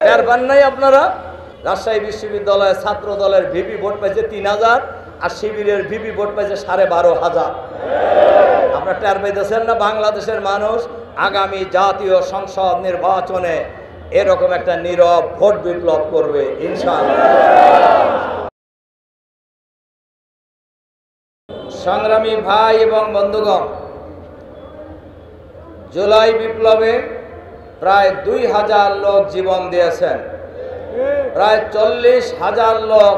টের পান নাই আপনারা? রাজশাহী বিশ্ববিদ্যালয়ের ছাত্র দলের ভিপি ভোট পাইছে 3000 আর শিবিরের ভিপি ভোট পাইছে 12,500। আপনারা টের পাইতেছেন না? বাংলাদেশের মানুষ আগামী জাতীয় সংসদ নির্বাচনে এরকম একটা নীরব ভোট বিপ্লব করবে ইনশাআল্লাহ। সংগ্রামী ভাই এবং বন্ধুগণ, জুলাই বিপ্লবে প্রায় 2000 লোক জীবন দিয়েছেন, প্রায় 40,000 লোক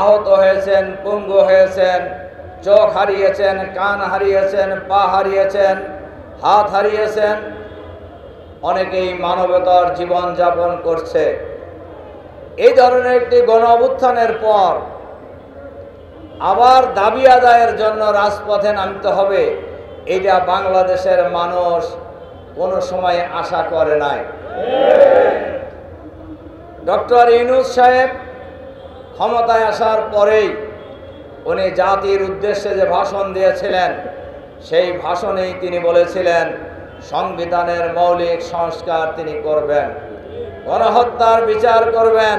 আহত হয়েছেন, পঙ্গু হয়েছেন, চোখ হারিয়েছেন, কান হারিয়েছেন, পা হারিয়েছেন, হাত হারিয়েছেন। অনেকেই মানবতার জীবন যাপন করছে। এই ধরনের একটি গণ অভ্যুত্থানের পর আবার দাবি আদায়ের জন্য রাজপথে নামতে হবে, এটা বাংলাদেশের মানুষ কোনো সময় আশা করে নাই। ডক্টর ইউনূস সাহেব ক্ষমতায় আসার পরেই উনি জাতির উদ্দেশ্যে যে ভাষণ দিয়েছিলেন, সেই ভাষণেই তিনি বলেছিলেন সংবিধানের মৌলিক সংস্কার তিনি করবেন, গণহত্যার বিচার করবেন,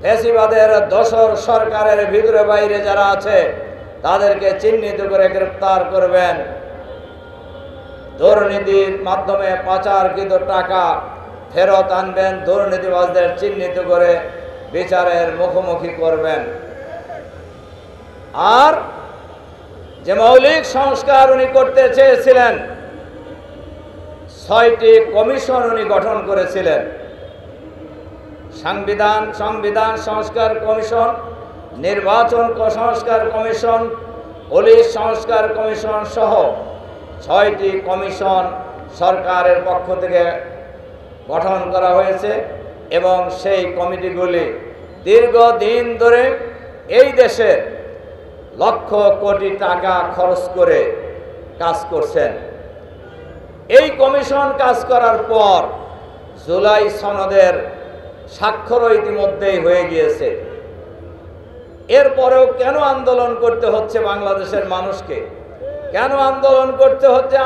ফ্যাসিবাদের দোসর সরকারের ভিতরে বাইরে যারা আছে তাদেরকে চিহ্নিত করে গ্রেফতার করবেন, দুর্নীতির মাধ্যমে পাচারকৃত টাকা ফেরত আনবেন, দুর্নীতিবাজদের চিহ্নিত করে বিচারের মুখোমুখি করবেন। আর যে মৌলিক সংস্কার উনি করতে চেয়েছিলেন, 6টি কমিশন উনি গঠন করেছিলেন। সংবিধান সংস্কার কমিশন, নির্বাচন সংস্কার কমিশন, পুলিশ সংস্কার কমিশন সহ 6টি কমিশন সরকারের পক্ষ থেকে গঠন করা হয়েছে এবং সেই কমিটিগুলি দীর্ঘদিন ধরে এই দেশের লক্ষ কোটি টাকা খরচ করে কাজ করছেন। এই কমিশন কাজ করার পর জুলাই সনদের স্বাক্ষরও ইতিমধ্যেই হয়ে গিয়েছে। এরপরেও কেন আন্দোলন করতে হচ্ছে বাংলাদেশের মানুষকে? কেন আন্দোলন করতে হচ্ছে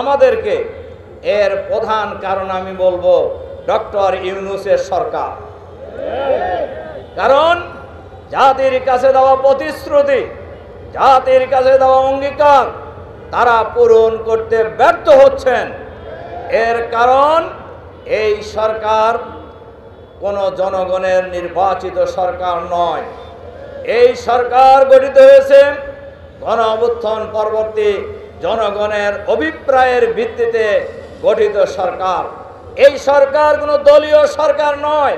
আমাদেরকে? এর প্রধান কারণ আমি বলবো ডক্টর ইউনূসের সরকার। কারণ জাতির কাছে দেওয়া প্রতিশ্রুতি, জাতির কাছে দেওয়া অঙ্গীকার তারা পূরণ করতে ব্যর্থ হচ্ছেন। এর কারণ এই সরকার কোনো জনগণের নির্বাচিত সরকার নয়। এই সরকার গঠিত হয়েছে গণ অভ্যুত্থান পরবর্তী জনগণের অভিপ্রায়ের ভিত্তিতে গঠিত সরকার। এই সরকার কোনো দলীয় সরকার নয়।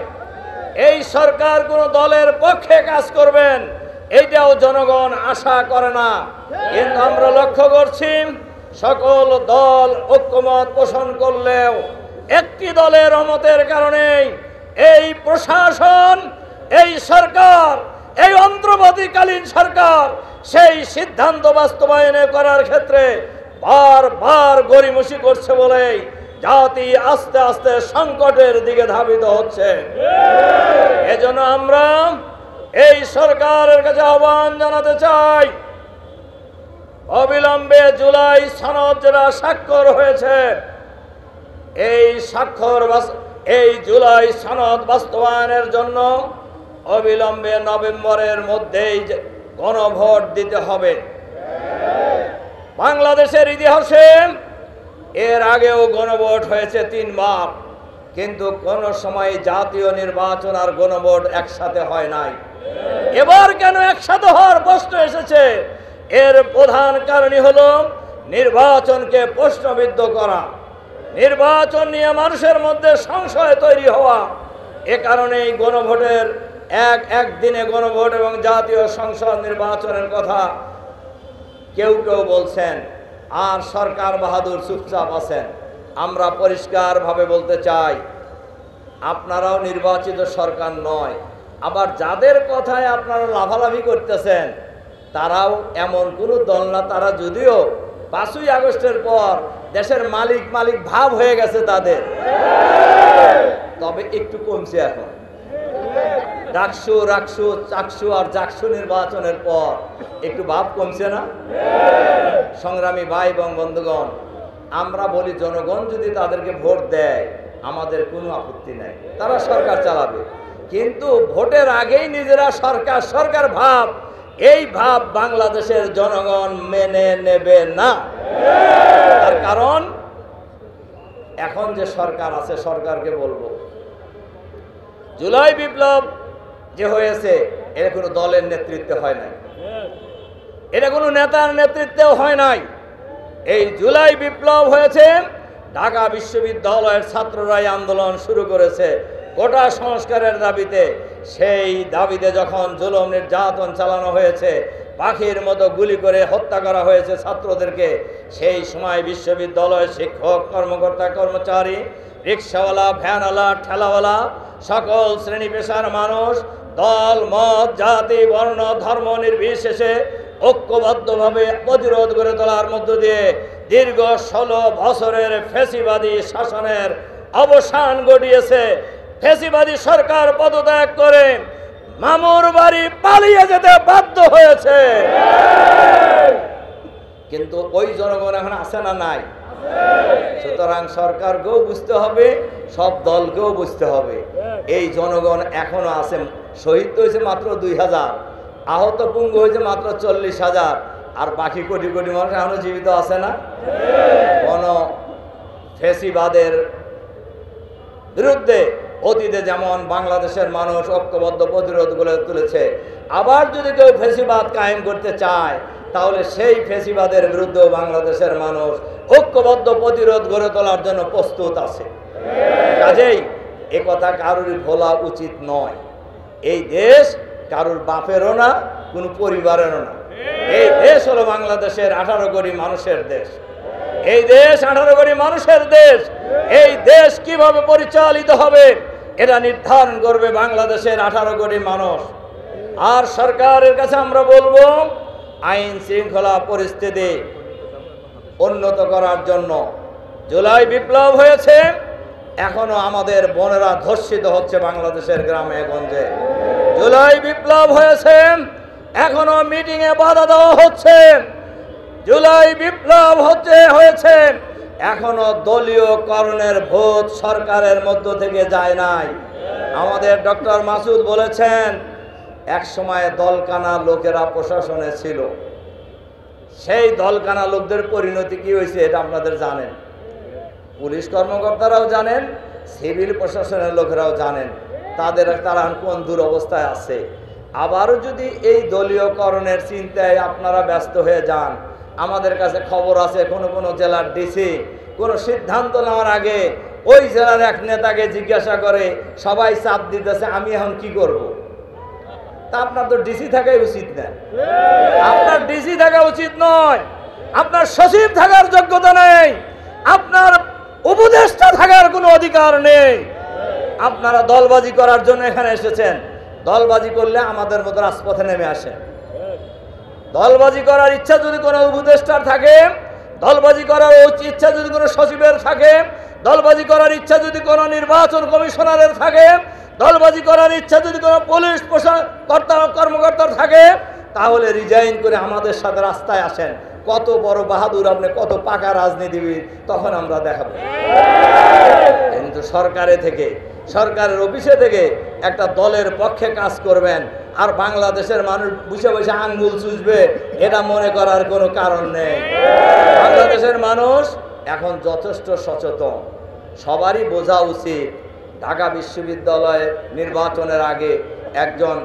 এই সরকার কোনো দলের পক্ষে কাজ করবেন এইটাও জনগণ আশা করে না। কিন্তু আমরা লক্ষ্য করছি সকল দল ঐক্যমত পোষণ করলেও একটি দলের অমতের কারণেই এই প্রশাসন, এই সরকার, এই অন্তর্বর্তীকালীন সরকার সেই সিদ্ধান্ত বাস্তবায়নে করার ক্ষেত্রে বারবার গড়িমসি করছে বলেই জাতি আস্তে আস্তে সংকটের দিকে ধাবিত হচ্ছে। এজন্য আমরা এই সরকারের কাছে আহ্বান জানাতে চাই, অবিলম্বে জুলাই সনদ যেটা স্বাক্ষর হয়েছে, এই জুলাই সনদ বাস্তবায়নের জন্য অবিলম্বে নভেম্বরের মধ্যেই গণভোট দিতে হবে। বাংলাদেশের ইতিহাসে এর আগেও গণভোট হয়েছে 3 বার, কিন্তু কোন সময় জাতীয় নির্বাচন আর গণভোট একসাথে হয় নাই। এবার কেন একসাথে হওয়ার প্রশ্ন এসেছে? এর প্রধান কারণই হলো নির্বাচনকে প্রশ্নবিদ্ধ করা, নির্বাচন নিয়ে মানুষের মধ্যে সংশয় তৈরি হওয়া। এ কারণেই গণভোটের একদিনে গণভোট এবং জাতীয় সংসদ নির্বাচনের কথা কেউ কেউ বলছেন, আর সরকার বাহাদুর চুপচাপ আছেন। আমরা পরিষ্কারভাবে বলতে চাই, আপনারাও নির্বাচিত সরকার নয়। আবার যাদের কথায় আপনারা লাফালাফি করতেছেন তারাও এমন কোনো দল না। তারা যদিও 5ই আগস্টের পর দেশের মালিক ভাব হয়ে গেছে তাদের, তবে একটু কমছে এখন। ডাকসু, রাকসু, চাকসু আর জাকসু নির্বাচনের পর একটু ভাব কমছে না? সংগ্রামী ভাই এবং বন্ধুগণ, আমরা বলি জনগণ যদি তাদেরকে ভোট দেয় আমাদের কোনো আপত্তি নাই, তারা সরকার চালাবে। কিন্তু ভোটের আগেই নিজেরা সরকার সরকার ভাব, এই ভাব বাংলাদেশের জনগণ মেনে নেবে না। তার কারণ এখন যে সরকার আছে, সরকারকে বলবো, জুলাই বিপ্লব যে হয়েছে এটা কোনো দলের নেতৃত্বে হয় নাই, এটা কোনো নেতার নেতৃত্বেও হয় নাই। এই জুলাই বিপ্লব হয়েছে ঢাকা বিশ্ববিদ্যালয়ের ছাত্ররাই আন্দোলন শুরু করেছে কোটা সংস্কারের দাবিতে। সেই দাবিতে যখন জুলুম নির্যাতন চালানো হয়েছে, পাখির মতো গুলি করে হত্যা করা হয়েছে ছাত্রদেরকে, সেই সময় বিশ্ববিদ্যালয়ের শিক্ষক, কর্মকর্তা, কর্মচারী, রিক্সাওয়ালা, ভ্যানওয়ালা, ঠেলাওয়ালা, সকল শ্রেণী পেশার মানুষ, দল, মত, জাতি, বর্ণ, ধর্ম নির্বিশেষে ঐক্যবদ্ধভাবে প্রতিরোধ গড়ে তোলার মধ্য দিয়ে দীর্ঘ 16 বছরের ফ্যাসিবাদী শাসনের অবসান ঘটিয়েছে। ফ্যাসিবাদী সরকার পদত্যাগ করে মামুর বাড়ি পালিয়ে যেতে বাধ্য হয়েছে। কিন্তু ওই জনগণ এখন আছে না নাই? সুতরাং সরকারকেও বুঝতে হবে, সব দলকেও বুঝতে হবে, এই জনগণ এখনো আছে। শহীদ হয়েছে মাত্র 2000, আহত পুঙ্গ হয়েছে মাত্র 40,000, আর বাকি কোটি কোটি মানুষ এখনো জীবিত আছে না? কোন ফ্যাসিবাদের বিরুদ্ধে অতীতে যেমন বাংলাদেশের মানুষ ঐক্যবদ্ধ প্রতিরোধ গড়ে তুলেছে, আবার যদি কেউ ফ্যাসিবাদ কায়েম করতে চায় তাহলে সেই ফ্যাসিবাদের বিরুদ্ধেও বাংলাদেশের মানুষ ঐক্যবদ্ধ প্রতিরোধ গড়ে তোলার জন্য প্রস্তুত আছে। কাজেই এ কথা কারোর ভোলা উচিত নয়। এই দেশ কারোর বাপেরও না, কোনো পরিবারেরও না। এই দেশ হলো বাংলাদেশের 18 কোটি মানুষের দেশ। এই দেশ 18 কোটি মানুষের দেশ। এই দেশ কিভাবে পরিচালিত হবে এটা নির্ধারণ করবে বাংলাদেশের 18 কোটি মানুষ। আর সরকারের কাছে আমরা বলবো, আইন শৃঙ্খলা পরিস্থিতি উন্নত করার জন্য জুলাই বিপ্লব হয়েছে, এখনো আমাদের বোনেরা ধর্ষিত হচ্ছে বাংলাদেশের গ্রামে গঞ্জে। জুলাই বিপ্লব হয়েছে, এখনো মিটিংয়ে বাধা দেওয়া হচ্ছে। জুলাই বিপ্লব হয়েছে, এখনো দলীয় করণের ভোট সরকারের মধ্য থেকে যায় নাই। আমাদের ডক্টর মাসুদ বলেছেন, এক সময় দলকানা লোকেরা প্রশাসনে ছিল, সেই দলকানা লোকদের পরিণতি কি হয়েছে এটা আপনাদের জানেন, পুলিশ কর্মকর্তারাও জানেন, সিভিল প্রশাসনের লোকেরাও জানেন তারা কোন দুরবস্থায় আছে। আবারও যদি এই দলীয়করণের চিন্তায় আপনারা ব্যস্ত হয়ে যান, আমাদের কাছে খবর আছে কোনো কোনো জেলার ডিসি কোনো সিদ্ধান্ত নেওয়ার আগে ওই জেলার এক নেতাকে জিজ্ঞাসা করে, সবাই চাপ দিতেছে আমি এখন কি করব। তা আপনার তো ডিসি থাকাই উচিত না, আপনার ডিসি থাকা উচিত নয়, আপনার সচিব থাকার যোগ্যতা নেই, আপনার উপদেষ্টা থাকার কোনো অধিকার নেই। আপনারা দলবাজি করার জন্য এখানে এসেছেন, দলবাজি করলে আমাদের মতো রাজপথে নেমে আসেন। দলবাজি করার ইচ্ছা যদি কোনো উপদেষ্টার থাকে, দলবাজি করার ইচ্ছা যদি কোনো সচিবের থাকে, দলবাজি করার ইচ্ছা যদি কোনো নির্বাচন কমিশনারের থাকে, দলবাজি করার ইচ্ছা যদি কোনো পুলিশ কর্মকর্তার থাকে, তাহলে রিজাইন করে আমাদের সাথে রাস্তায় আসেন। কত বড় বাহাদুর আপনি, কত পাকা রাজনীতিবিদ, তখন আমরা দেখাবো। কিন্তু সরকারের অফিসে থেকে একটা দলের পক্ষে কাজ করবেন আর বাংলাদেশের মানুষ বসে বসে আঙ্গুল চুষবে, এটা মনে করার কোনো কারণ নেই। বাংলাদেশের মানুষ এখন যথেষ্ট সচেতন, সবারই বোঝা উচিত। ঢাকা বিশ্ববিদ্যালয়ের নির্বাচনের আগে একজন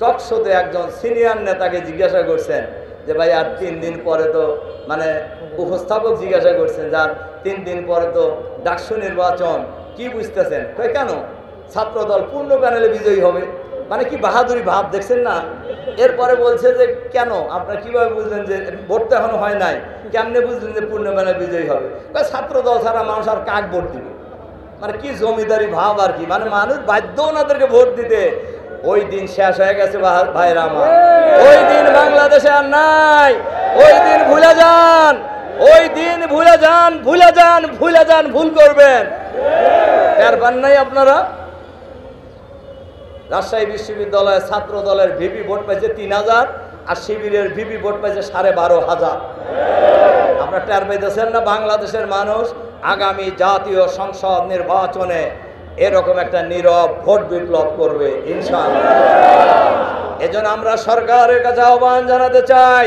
টকশোতে একজন সিনিয়র নেতাকে জিজ্ঞাসা করছেন যে ভাই আর 3 দিন পরে তো, মানে উপস্থাপক জিজ্ঞাসা করছেন যার 3 দিন পরে তো ডাকসু নির্বাচন, কি বুঝতেছেন? কেন ছাত্রদল পূর্ণ প্যানেলে বিজয়ী হবে, মানে কি বাহাদুরি ভাব দেখছেন না? এরপরে বলছে যে কেন আপনারা কিভাবে বুঝলেন যে ভোট তো এখনো হয় নাই, কেমনে বুঝলেন যে পূর্ণ প্যানেলে বিজয়ী হবে? ছাত্রদল ছাড়া মানুষ আর কাক ভোট দিবে, মানে কি জমিদারি ভাব আর কি, মানে মানুষ বাধ্য ওনাদেরকে ভোট দিতে। ওই দিন শেষ হয়ে গেছে ভাইরা আমার, ওই দিন বাংলাদেশে আর নাই। ওই দিন ভুলে যান, ওই দিন ভুলে যান, ভুলে যান, ভুলে যান, ভুল করবেন। এর বান নাই আপনারা। রাজশাহী বিশ্ববিদ্যালয়ের ছাত্র দলের ভিপি ভোট পাইছে 3000 আর শিবিরের ভিপি ভোট পাইছে 12,500। আপনারা টের পাইতেছেন না? বাংলাদেশের মানুষ আগামী জাতীয় সংসদ নির্বাচনে এরকম একটা নীরব ভোট বিপ্লব করবে ইনশাআল্লাহ। এজন্য আমরা সরকারের কাছে আহ্বান জানাতে চাই,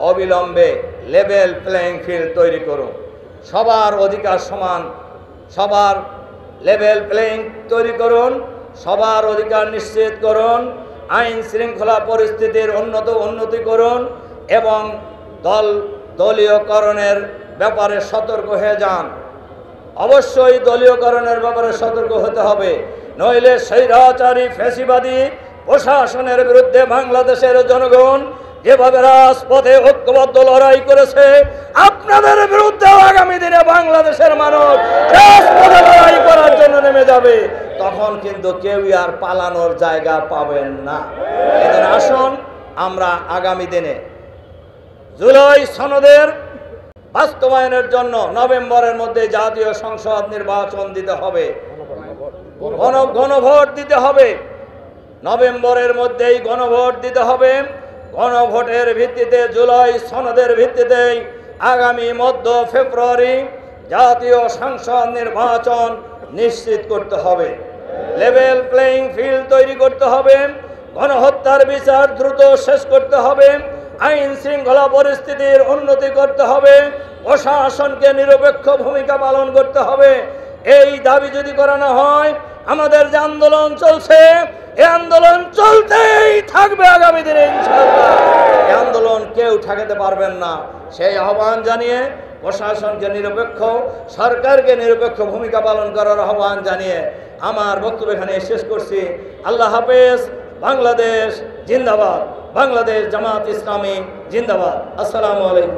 অবিলম্বে লেভেল প্লেইং ফিল্ড তৈরি করুন, সবার অধিকার সমান, সবার লেভেল প্লেইং তৈরি করুন, সবার অধিকার নিশ্চিত করুন, আইন শৃঙ্খলা পরিস্থিতির উন্নতি করুন এবং দলীয়করণের ব্যাপারে সতর্ক হয়ে যান। অবশ্যই দলীয়করণের ব্যাপারে সতর্ক হতে হবে, নইলে স্বৈরাচারী ফ্যাসিবাদী প্রশাসনের বিরুদ্ধে বাংলাদেশের জনগণ যেভাবে রাজপথে ঐক্যবদ্ধ লড়াই করেছে, আপনাদের বিরুদ্ধেও আগামী দিনে বাংলাদেশের মানুষ রাজপথে লড়াই করার জন্য নেমে যাবে। তখন কিন্তু কেউই আর পালানোর জায়গা পাবেন না। এদের আসুন আমরা আগামী দিনে জুলাই সনদের বাস্তবায়নের জন্য নভেম্বরের মধ্যে জাতীয় সংসদ নির্বাচন দিতে হবে, গণভোট দিতে হবে, নভেম্বরের মধ্যেই গণভোট দিতে হবে। গণভোটের ভিত্তিতে জুলাই সনদের ভিত্তিতে আগামী মধ্য ফেব্রুয়ারি জাতীয় সংসদ নির্বাচন নিশ্চিত করতে হবে। লেভেল প্লেইং ফিল্ড তৈরি করতে হবে, গণহত্যার বিচার দ্রুত শেষ করতে হবে, আইন শৃঙ্খলা পরিস্থিতির উন্নতি করতে হবে, প্রশাসনকে নিরপেক্ষ ভূমিকা পালন করতে হবে। এই দাবি যদি করা না হয়, আমাদের যে আন্দোলন চলছে, এই আন্দোলন চলতেই থাকবে আগামী দিনে ইনশাআল্লাহ। এই আন্দোলন কেউ ঠেকাতে পারবেন না। সেই আহ্বান জানিয়ে প্রশাসনকে নিরপেক্ষ, সরকারকে নিরপেক্ষ ভূমিকা পালন করার আহ্বান জানিয়ে আমার বক্তব্য এখানে শেষ করছি। আল্লাহ হাফেজ। বাংলাদেশ জিন্দাবাদ, বাংলাদেশ জামাত ইসলামী জিন্দাবাদ। আসসালামু আলাইকুম।